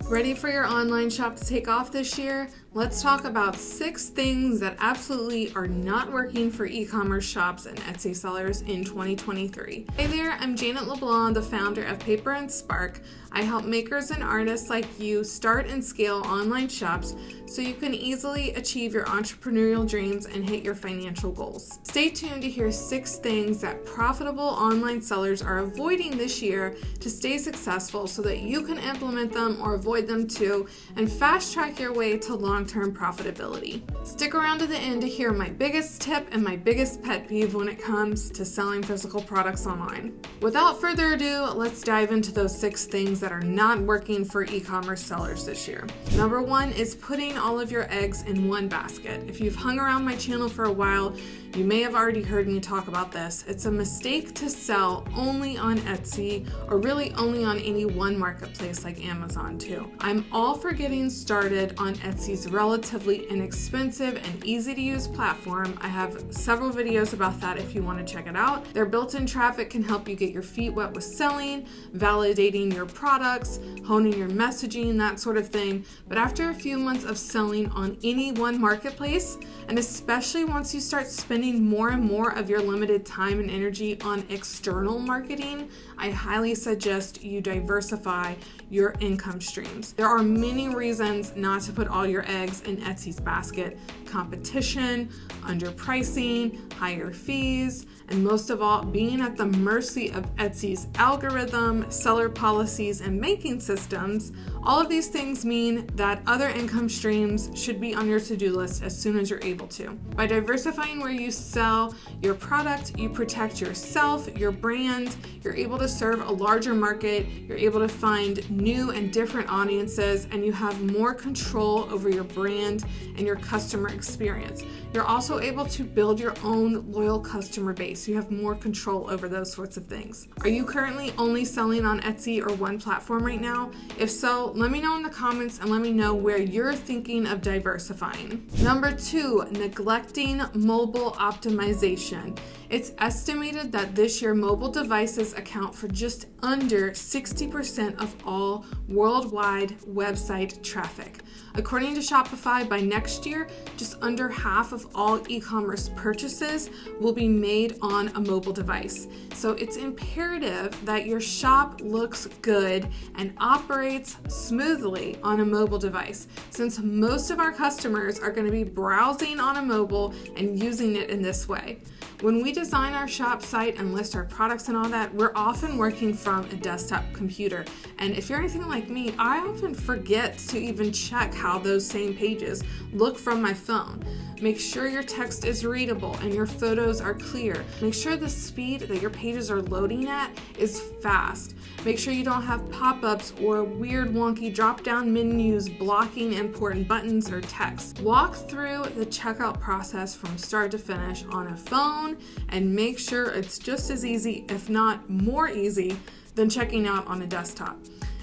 Ready for your online shop to take off this year? Let's talk about 6 things that absolutely are not working for e-commerce shops and Etsy sellers in 2023. Hey there, I'm Janet LeBlanc, the founder of Paper and Spark. I help makers and artists like you start and scale online shops so you can easily achieve your entrepreneurial dreams and hit your financial goals. Stay tuned to hear 6 things that profitable online sellers are avoiding this year to stay successful so that you can implement them or avoid them too and fast track your way to long-term profitability. Stick around to the end to hear my biggest tip and my biggest pet peeve when it comes to selling physical products online. Without further ado, let's dive into those 6 things that are not working for e-commerce sellers this year. Number 1 is putting all of your eggs in one basket. If you've hung around my channel for a while, you may have already heard me talk about this. It's a mistake to sell only on Etsy or really only on any one marketplace like Amazon too. I'm all for getting started on Etsy's relatively inexpensive and easy to use platform. I have several videos about that if you want to check it out. Their built-in traffic can help you get your feet wet with selling, validating your products, honing your messaging, that sort of thing. But after a few months of selling on any one marketplace, and especially once you start spending more and more of your limited time and energy on external marketing, I highly suggest you diversify your income streams. There are many reasons not to put all your eggs in Etsy's basket: competition, underpricing, higher fees, and most of all, being at the mercy of Etsy's algorithm, seller policies, and banking systems. All of these things mean that other income streams should be on your to-do list as soon as you're able to. By diversifying where you sell your product, you protect yourself, your brand, you're able to serve a larger market, you're able to find new and different audiences, and you have more control over your brand and your customer experience. You're also able to build your own loyal customer base. You have more control over those sorts of things. Are you currently only selling on Etsy or one platform right now? If so, let me know in the comments and let me know where you're thinking of diversifying. Number 2, neglecting mobile optimization. It's estimated that this year mobile devices account for just under 60% of all worldwide website traffic. According to Shopify, by next year, just under half of all e-commerce purchases will be made on a mobile device. So it's imperative that your shop looks good and operates smoothly on a mobile device, since most of our customers are going to be browsing on a mobile and using it in this way. When we design our shop site and list our products and all that, we're often working from a desktop computer. And if you're anything like me, I often forget to even check how those same pages look from my phone. Make sure your text is readable and your photos are clear. Make sure the speed that your pages are loading at is fast. Make sure you don't have pop-ups or weird wonky drop-down menus blocking important buttons or text. Walk through the checkout process from start to finish on a phone and make sure it's just as easy, if not more easy, than checking out on a desktop.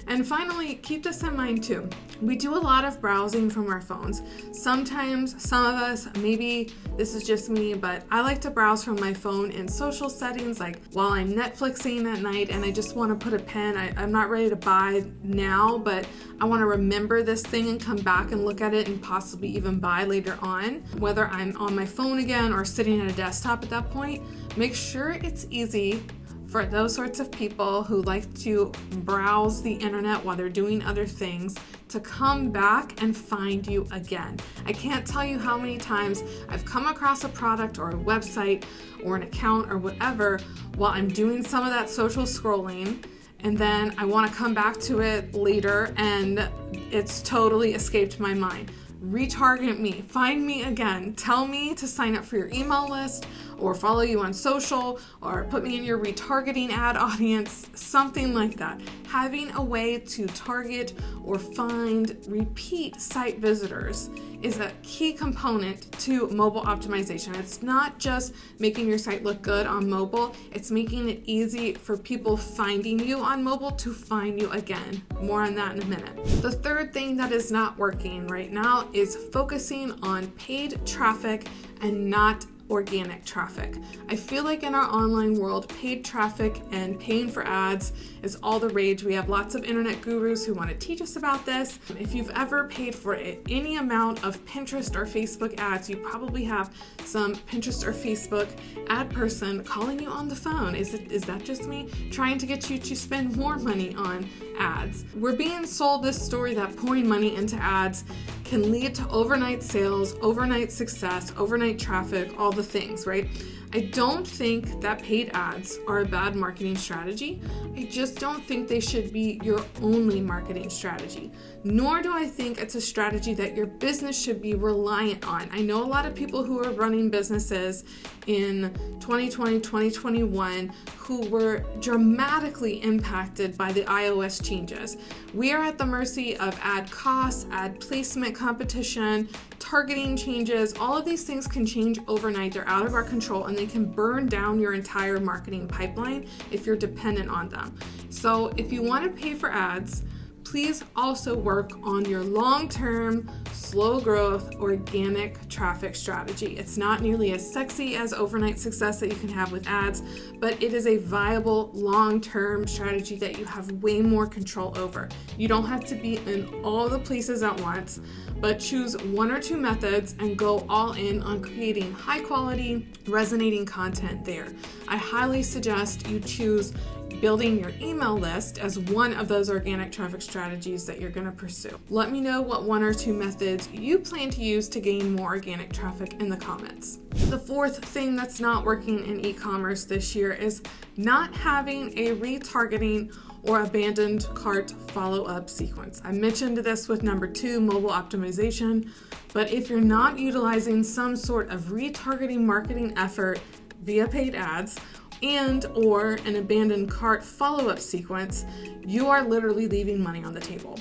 And finally, keep this in mind too. We do a lot of browsing from our phones. Sometimes, some of us, maybe this is just me, but I like to browse from my phone in social settings, like while I'm Netflixing at night and I just want to put a pen. I'm not ready to buy now, but I want to remember this thing and come back and look at it and possibly even buy later on. Whether I'm on my phone again or sitting at a desktop at that point, make sure it's easy for those sorts of people who like to browse the internet while they're doing other things to come back and find you again. I can't tell you how many times I've come across a product or a website or an account or whatever while I'm doing some of that social scrolling, and then I want to come back to it later and it's totally escaped my mind. Retarget me, find me again, tell me to sign up for your email list or follow you on social or put me in your retargeting ad audience, something like that. Having a way to target or find repeat site visitors is a key component to mobile optimization. It's not just making your site look good on mobile, it's making it easy for people finding you on mobile to find you again. More on that in a minute. The third thing that is not working right now is focusing on paid traffic and not organic traffic. I feel like in our online world, paid traffic and paying for ads is all the rage. We have lots of internet gurus who want to teach us about this. If you've ever paid for any amount of Pinterest or Facebook ads, you probably have some Pinterest or Facebook ad person calling you on the phone. Is that just me? Trying to get you to spend more money on ads. We're being sold this story that pouring money into ads can lead to overnight sales, overnight success, overnight traffic, all the things, right? I don't think that paid ads are a bad marketing strategy. I just don't think they should be your only marketing strategy. Nor do I think it's a strategy that your business should be reliant on. I know a lot of people who are running businesses in 2020, 2021 who were dramatically impacted by the iOS changes. We are at the mercy of ad costs, ad placement competition, targeting changes. All of these things can change overnight. They're out of our control and they can burn down your entire marketing pipeline if you're dependent on them. So if you want to pay for ads, please also work on your long-term, slow growth, organic traffic strategy. It's not nearly as sexy as overnight success that you can have with ads, but it is a viable long-term strategy that you have way more control over. You don't have to be in all the places at once, but choose one or two methods and go all in on creating high quality, resonating content there. I highly suggest you choose building your email list as one of those organic traffic strategies that you're going to pursue. Let me know what one or two methods you plan to use to gain more organic traffic in the comments. The fourth thing that's not working in e-commerce this year is not having a retargeting or abandoned cart follow-up sequence. I mentioned this with number 2, mobile optimization, but if you're not utilizing some sort of retargeting marketing effort via paid ads and or an abandoned cart follow-up sequence, you are literally leaving money on the table.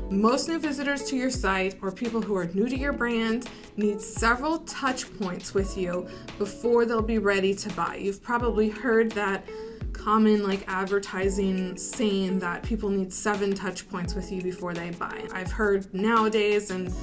Most new visitors to your site or people who are new to your brand need several touch points with you before they'll be ready to buy. You've probably heard that common advertising saying that people need 7 touch points with you before they buy. I've heard nowadays in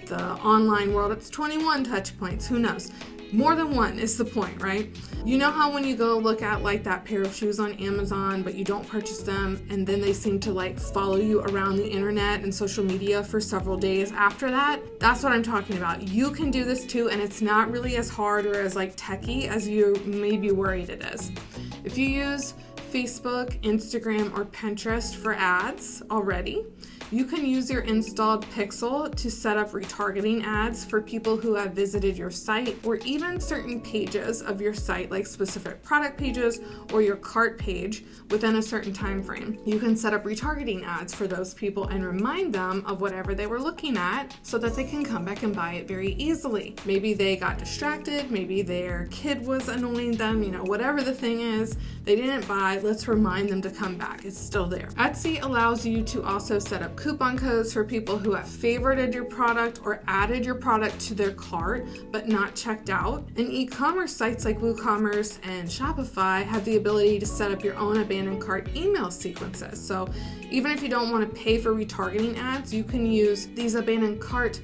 the online world it's 21 touch points, who knows? More than one is the point, right? You know how when you go look at that pair of shoes on Amazon, but you don't purchase them, and then they seem to follow you around the internet and social media for several days after that? That's what I'm talking about. You can do this too, and it's not really as hard or as techie as you may be worried it is. If you use Facebook, Instagram, or Pinterest for ads already, you can use your installed pixel to set up retargeting ads for people who have visited your site or even certain pages of your site, like specific product pages or your cart page within a certain time frame. You can set up retargeting ads for those people and remind them of whatever they were looking at so that they can come back and buy it very easily. Maybe they got distracted, maybe their kid was annoying them, whatever the thing is, they didn't buy, let's remind them to come back. It's still there. Etsy allows you to also set up coupon codes for people who have favorited your product or added your product to their cart but not checked out. And e-commerce sites like WooCommerce and Shopify have the ability to set up your own abandoned cart email sequences. So even if you don't want to pay for retargeting ads, you can use these abandoned cart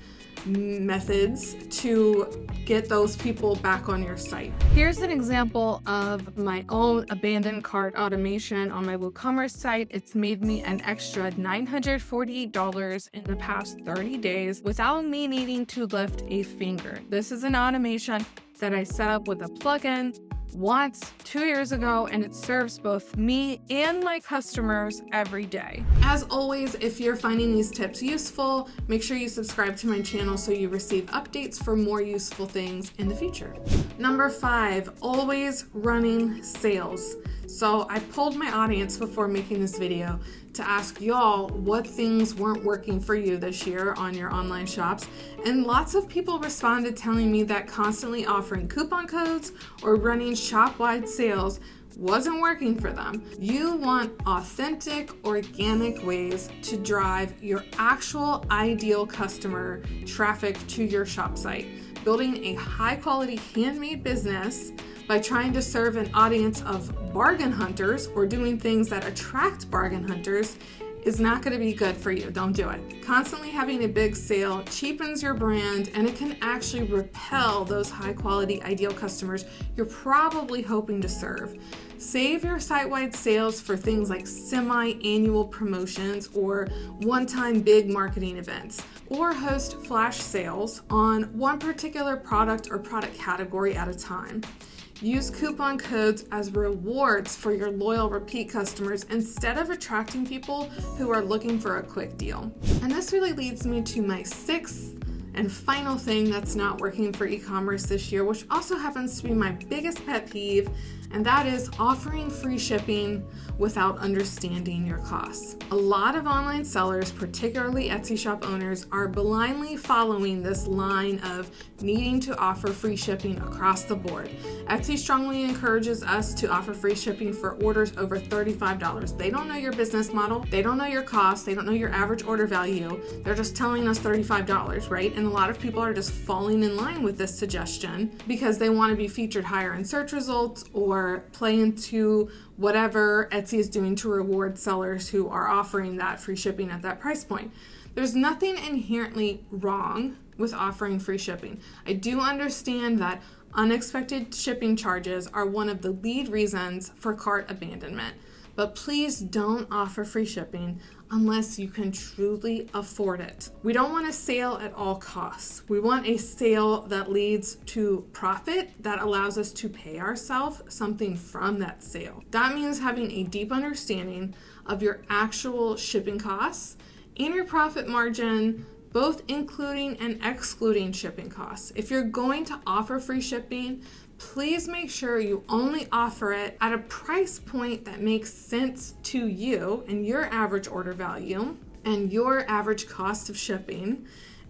methods to get those people back on your site. Here's an example of my own abandoned cart automation on my WooCommerce site. It's made me an extra $948 in the past 30 days without me needing to lift a finger. This is an automation that I set up with a plugin once 2 years ago, and it serves both me and my customers every day. As always, if you're finding these tips useful, make sure you subscribe to my channel so you receive updates for more useful things in the future. Number 5, always running sales. So I polled my audience before making this video to ask y'all what things weren't working for you this year on your online shops, and lots of people responded telling me that constantly offering coupon codes or running shop-wide sales wasn't working for them. You want authentic, organic ways to drive your actual ideal customer traffic to your shop site. Building a high-quality handmade business by trying to serve an audience of bargain hunters or doing things that attract bargain hunters is not going to be good for you. Don't do it. Constantly having a big sale cheapens your brand, and it can actually repel those high quality ideal customers you're probably hoping to serve. Save your site-wide sales for things like semi-annual promotions or one-time big marketing events, or host flash sales on one particular product or product category at a time. Use coupon codes as rewards for your loyal repeat customers instead of attracting people who are looking for a quick deal. And this really leads me to my sixth and final thing that's not working for e-commerce this year, which also happens to be my biggest pet peeve, and that is offering free shipping without understanding your costs. A lot of online sellers, particularly Etsy shop owners, are blindly following this line of needing to offer free shipping across the board. Etsy strongly encourages us to offer free shipping for orders over $35. They don't know your business model, they don't know your costs, they don't know your average order value. They're just telling us $35, right? And a lot of people are just falling in line with this suggestion because they want to be featured higher in search results or play into whatever Etsy is doing to reward sellers who are offering that free shipping at that price point. There's nothing inherently wrong with offering free shipping. I do understand that unexpected shipping charges are one of the lead reasons for cart abandonment, but please don't offer free shipping unless you can truly afford it. We don't want a sale at all costs. We want a sale that leads to profit that allows us to pay ourselves something from that sale. That means having a deep understanding of your actual shipping costs and your profit margin, both including and excluding shipping costs. If you're going to offer free shipping, please make sure you only offer it at a price point that makes sense to you and your average order value and your average cost of shipping,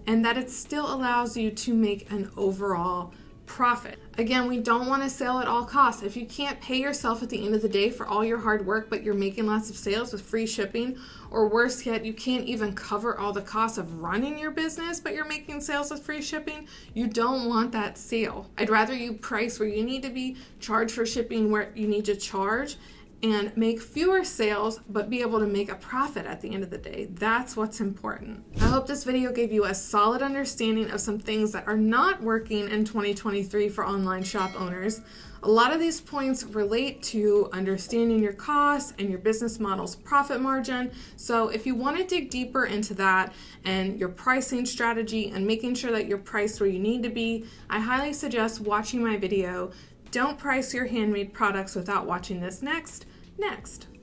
and that it still allows you to make an overall profit. Again, we don't want to sell at all costs. If you can't pay yourself at the end of the day for all your hard work, but you're making lots of sales with free shipping, or worse yet, you can't even cover all the costs of running your business, but you're making sales with free shipping, you don't want that sale. I'd rather you price where you need to be, charge for shipping where you need to charge, and make fewer sales, but be able to make a profit at the end of the day. That's what's important. I hope this video gave you a solid understanding of some things that are not working in 2023 for online shop owners. A lot of these points relate to understanding your costs and your business model's profit margin. So if you want to dig deeper into that and your pricing strategy and making sure that you're priced where you need to be, I highly suggest watching my video, Don't Price Your Handmade Products Without Watching This next.